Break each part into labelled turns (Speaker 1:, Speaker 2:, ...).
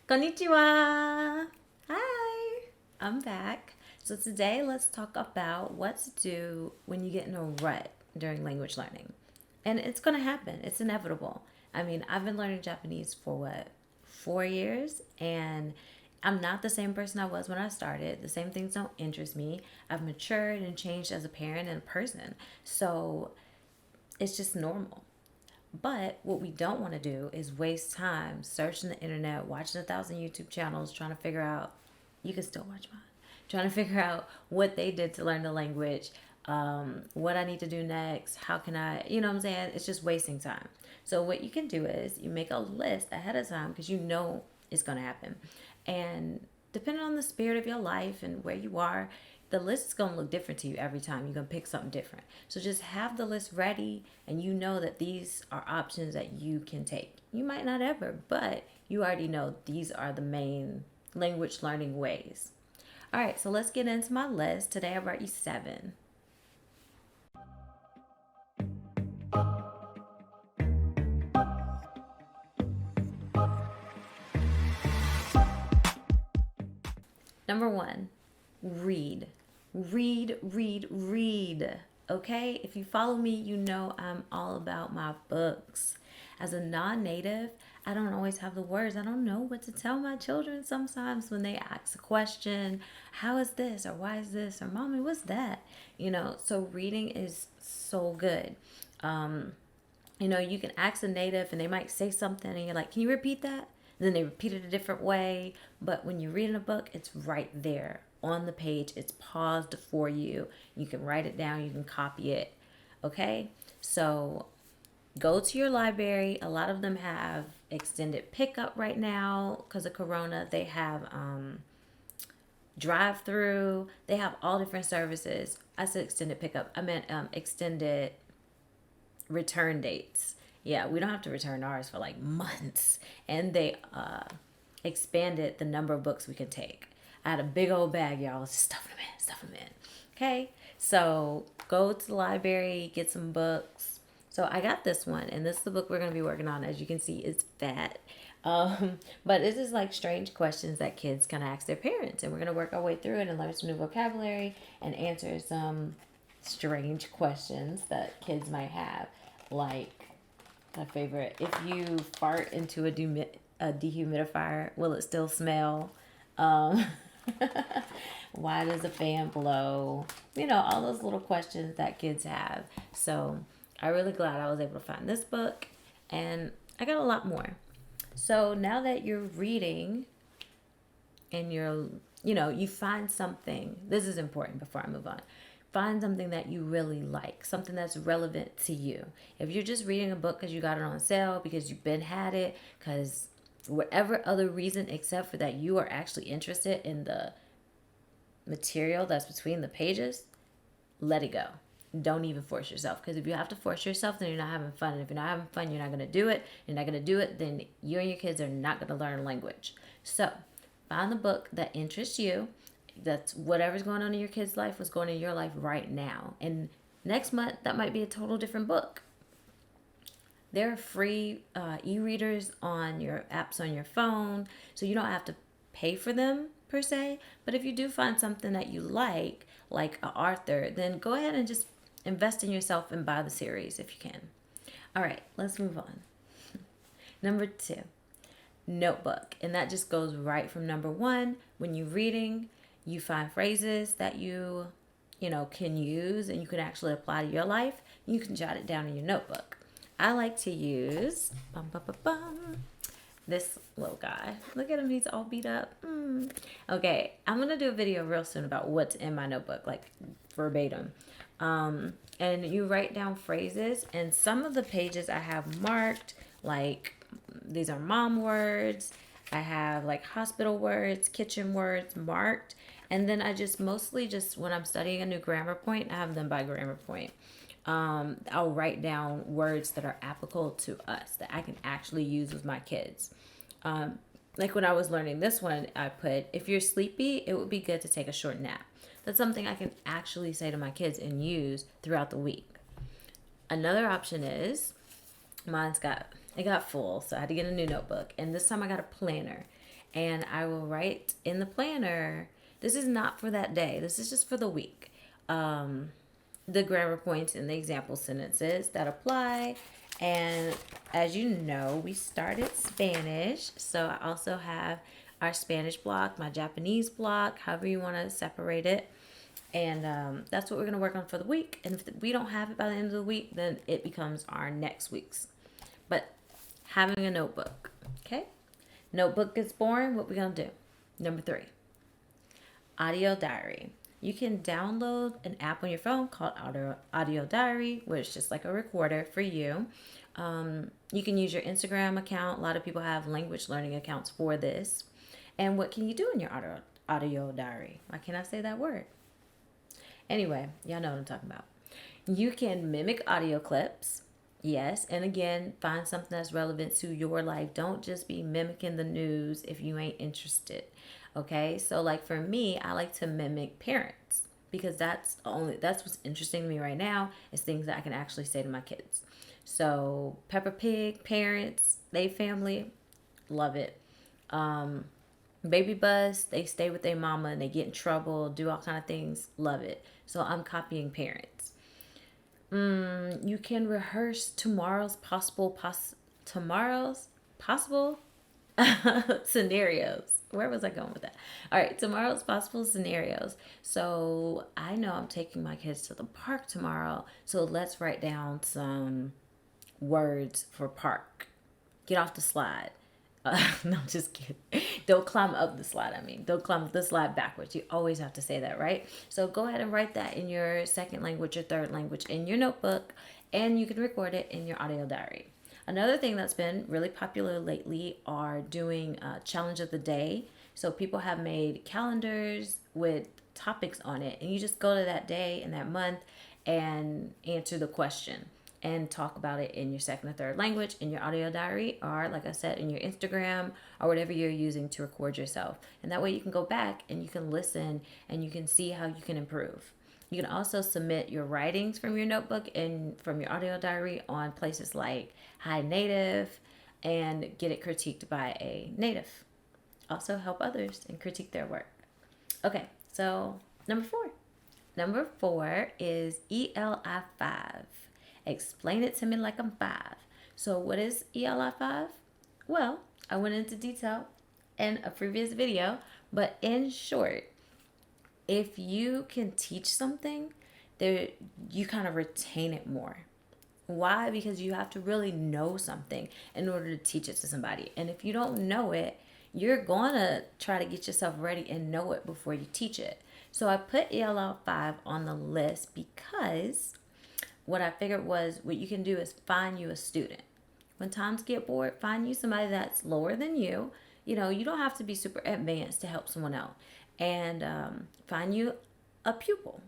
Speaker 1: Konnichiwa! Hi! I'm back. So today let's talk about what to do when you get in a rut during language learning. And it's going to happen. It's inevitable. I mean, I've been learning Japanese for what, 4 years? And I'm not the same person I was when I started. The same things don't interest me. I've matured and changed as a parent and a person. So it's just normal. But what we don't want to do is waste time searching the internet, watching 1,000 YouTube channels, trying to figure out, you can still watch mine, trying to figure out what they did to learn the language, what I need to do next, how can I, you know what I'm saying? It's just wasting time. So, what you can do is you make a list ahead of time because you know it's going to happen. And depending on the spirit of your life and where you are, the list is going to look different to you every time. You're going to pick something different. So just have the list ready and you know that these are options that you can take. You might not ever, but you already know these are the main language learning ways. All right, so let's get into my list. Today I brought you 7. Number 1, read. Read, read, read. Okay? If you follow me, you know I'm all about my books. As a non native, I don't always have the words. I don't know what to tell my children sometimes when they ask a question. How is this? Or why is this? Or mommy, what's that? So reading is so good. Um, you can ask a native and they might say something and you're like, can you repeat that? And then they repeat it a different way. But when you're reading a book, it's right there on the page. It's paused for you. You can write it down, you can copy it. Okay? So go to your library. A lot of them have extended pickup right now because of Corona. They have drive through. They have all different services. I said extended pickup. I meant extended return dates. Yeah, we don't have to return ours for like months. And they expanded the number of books we can take. I had a big old bag, y'all. Just stuff them in, stuff them in. Okay, so go to the library, get some books. So I got this one, and this is the book we're going to be working on. As you can see, it's fat. But this is like strange questions that kids can ask their parents. And we're going to work our way through it and learn some new vocabulary and answer some strange questions that kids might have. Like my favorite, if you fart into a dehumidifier, will it still smell? Um, why does a fan blow? All those little questions that kids have. So I'm really glad I was able to find this book, and I got a lot more. So now that you're reading and you find something, this is important before I move on. Find something that you really like, something that's relevant to you. If you're just reading a book because you got it on sale, because you've been had it, because whatever other reason except for that you are actually interested in the material that's between the pages, let it go. Don't even force yourself, because if you have to force yourself, then you're not having fun. And if you're not having fun, you're not going to do it. You're not going to do it, then you and your kids are not going to learn language. So find the book that interests you. That's whatever's going on in your kid's life, what's going on in your life right now. And next month, that might be a total different book. There are free e-readers on your apps on your phone, so you don't have to pay for them per se. But if you do find something that you like an author, then go ahead and just invest in yourself and buy the series if you can. All right, let's move on. Number 2, notebook. And that just goes right from number 1. When you're reading, you find phrases that you can use and you can actually apply to your life. You can jot it down in your notebook. I like to use this little guy. Look at him, he's all beat up. Okay, I'm gonna do a video real soon about what's in my notebook, like verbatim. And you write down phrases, and some of the pages I have marked, like these are mom words. I have like hospital words, kitchen words marked. And then I just mostly when I'm studying a new grammar point, I have them by grammar point. I'll write down words that are applicable to us that I can actually use with my kids. Like when I was learning this one, I put, if you're sleepy, it would be good to take a short nap. That's something I can actually say to my kids and use throughout the week. Another option is, it got full, so I had to get a new notebook. And this time I got a planner. and I will write in the planner. This is not for that day. This is just for the week. The grammar points and the example sentences that apply. And as you know, we started Spanish. So I also have our Spanish block, my Japanese block, however you want to separate it. And that's what we're going to work on for the week. And if we don't have it by the end of the week, then it becomes our next week's. But having a notebook, okay? Notebook gets boring. What we going to do? Number 3, audio diary. You can download an app on your phone called Audio Diary, which is just like a recorder for you. You can use your Instagram account. A lot of people have language learning accounts for this. And what can you do in your audio diary? Why can't I say that word? Anyway, y'all know what I'm talking about. You can mimic audio clips. Yes, and again, find something that's relevant to your life. Don't just be mimicking the news if you ain't interested. Okay, so like for me, I like to mimic parents because that's what's interesting to me right now is things that I can actually say to my kids. So Peppa Pig, parents, they family, love it. Baby Bus, they stay with their mama and they get in trouble, do all kind of things, love it. So I'm copying parents. You can rehearse tomorrow's possible scenarios. Where was I going with that? All right, tomorrow's possible scenarios. So I know I'm taking my kids to the park tomorrow. So let's write down some words for park. Get off the slide. No, just kidding. Don't climb up the slide. Don't climb up the slide backwards. You always have to say that, right? So go ahead and write that in your second language or third language in your notebook, and you can record it in your audio diary. Another thing that's been really popular lately are doing challenge of the day. So people have made calendars with topics on it, and you just go to that day and that month and answer the question and talk about it in your second or third language in your audio diary, or like I said, in your Instagram or whatever you're using to record yourself. And that way you can go back and you can listen and you can see how you can improve. You can also submit your writings from your notebook and from your audio diary on places like Hi Native and get it critiqued by a native. Also help others and critique their work. Okay, so number 4. Number 4 is ELI5. Explain it to me like I'm 5. So what is ELI5? Well, I went into detail in a previous video, but in short, if you can teach something, there you kind of retain it more. Why? Because you have to really know something in order to teach it to somebody. And if you don't know it, you're going to try to get yourself ready and know it before you teach it. So I put ELL5 on the list because what I figured was what you can do is find you a student. When times get bored, find you somebody that's lower than you. You know, you don't have to be super advanced to help someone out. And find you a pupil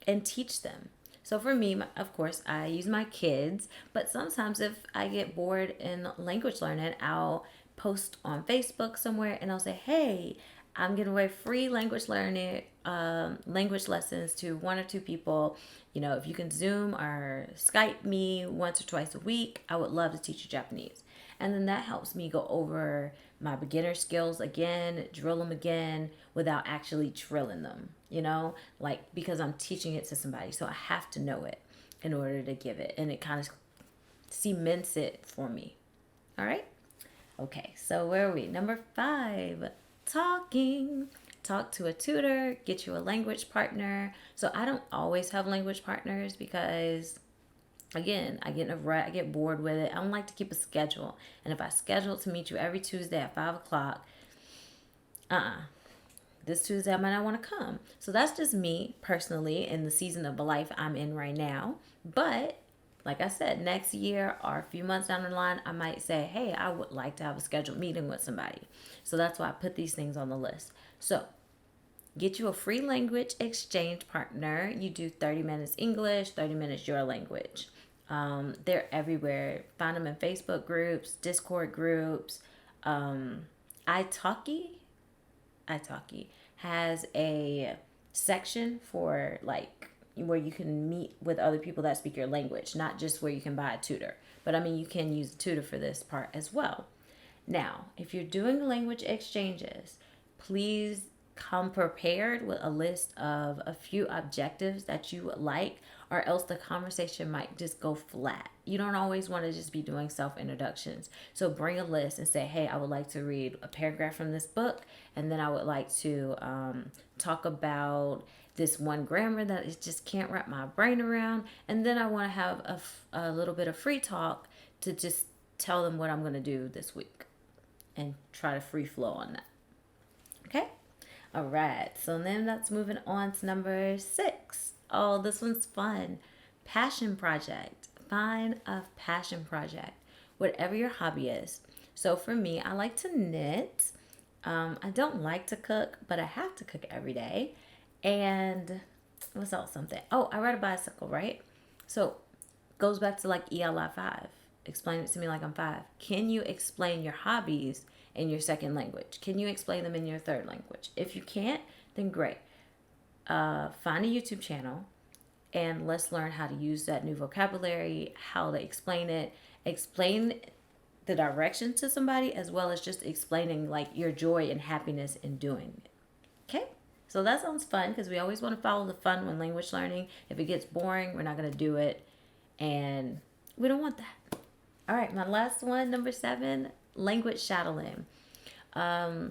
Speaker 1: and teach them. So for me, of course, I use my kids, but sometimes if I get bored in language learning, I'll post on Facebook somewhere and I'll say, hey, I'm giving away free language learning, language lessons to 1 or 2 people. You know, if you can Zoom or Skype me once or twice a week, I would love to teach you Japanese. And then that helps me go over my beginner skills again, drill them again without actually drilling them, you know, like because I'm teaching it to somebody. So I have to know it in order to give it. And it kind of cements it for me. All right. Okay. So where are we? Number 5, talking. Talk to a tutor, get you a language partner. So I don't always have language partners because again, I get in a rut, I get bored with it. I don't like to keep a schedule. And if I schedule to meet you every Tuesday at 5 o'clock, this Tuesday I might not want to come. So that's just me personally in the season of life I'm in right now. But like I said, next year or a few months down the line, I might say, hey, I would like to have a scheduled meeting with somebody. So that's why I put these things on the list. So get you a free language exchange partner. You do 30 minutes English, 30 minutes your language. They're everywhere. Find them in Facebook groups, Discord groups. Italki has a section for like where you can meet with other people that speak your language, not just where you can buy a tutor. But I mean, you can use a tutor for this part as well. Now, if you're doing language exchanges, please come prepared with a list of a few objectives that you would like, or else the conversation might just go flat. You don't always want to just be doing self introductions. So bring a list and say, hey, I would like to read a paragraph from this book, and then I would like to talk about this one grammar that I just can't wrap my brain around. And then I want to have a little bit of free talk to just tell them what I'm going to do this week and try to free flow on that. Okay? All right. So then that's moving on to number 6. Oh, this one's fun. Passion project. Find a passion project, whatever your hobby is. So for me, I like to knit. I don't like to cook, but I have to cook every day. And what's else? Something. Oh, I ride a bicycle, right? So goes back to like ELI 5. Explain it to me like I'm 5. Can you explain your hobbies in your second language? Can you explain them in your third language? If you can't, then great. Find a YouTube channel and let's learn how to use that new vocabulary, how to explain it. Explain the direction to somebody, as well as just explaining like your joy and happiness in doing it. Okay? So that sounds fun, because we always want to follow the fun when language learning. If it gets boring, we're not going to do it. And we don't want that. All right, my last one, number 7, language shadowing. I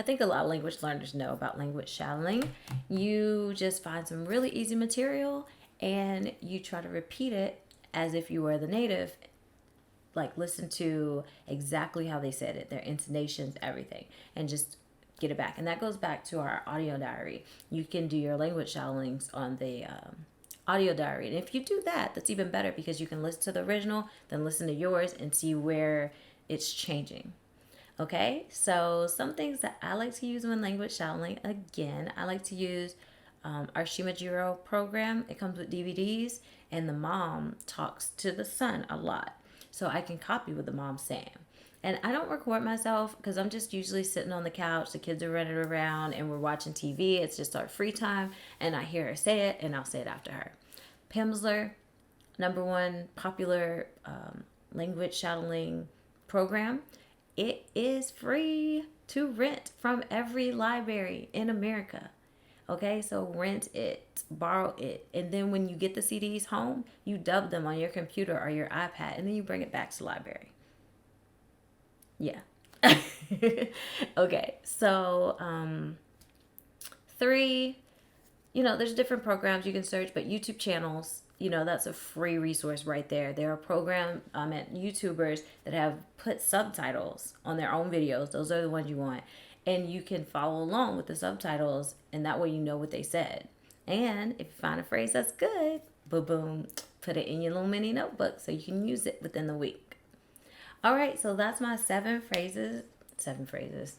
Speaker 1: think a lot of language learners know about language shadowing. You just find some really easy material and you try to repeat it as if you were the native. Like, listen to exactly how they said it, their intonations, everything, and just get it back. And that goes back to our audio diary. You can do your language shadowings on the audio diary. And if you do that, that's even better, because you can listen to the original, then listen to yours and see where it's changing. Okay, so some things that I like to use when language shadowing, again, I like to use our Shimajiro program. It comes with DVDs, and the mom talks to the son a lot. So I can copy what the mom's saying. And I don't record myself because I'm just usually sitting on the couch. The kids are running around and we're watching TV. It's just our free time. And I hear her say it and I'll say it after her. Pimsleur, number 1 popular language shadowing program. It is free to rent from every library in America. Okay, so rent it, borrow it, and then when you get the CDs home, you dub them on your computer or your iPad, and then you bring it back to the library. Yeah. Okay, so 3, there's different programs you can search, but YouTube channels, that's a free resource right there. There are YouTubers that have put subtitles on their own videos. Those are the ones you want. And you can follow along with the subtitles, and that way you know what they said. And if you find a phrase that's good, boom, boom, put it in your little mini notebook so you can use it within the week. All right, so that's my 7 phrases. 7 phrases.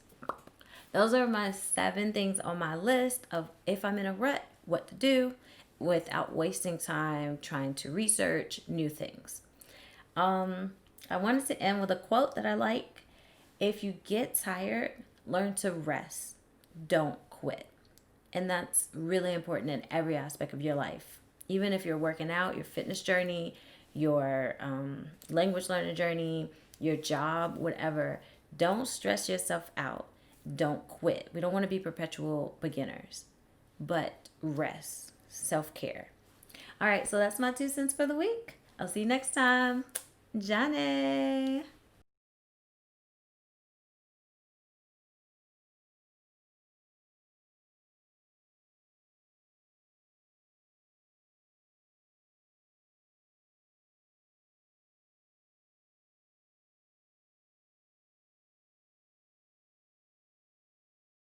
Speaker 1: Those are my 7 things on my list of if I'm in a rut, what to do without wasting time trying to research new things. I wanted to end with a quote that I like. If you get tired, learn to rest. Don't quit. And that's really important in every aspect of your life. Even if you're working out, your fitness journey, your language learning journey, your job, whatever, don't stress yourself out. Don't quit. We don't want to be perpetual beginners, but rest. Self-care. All right, so that's my 2 cents for the week. I'll see you next time. Johnny.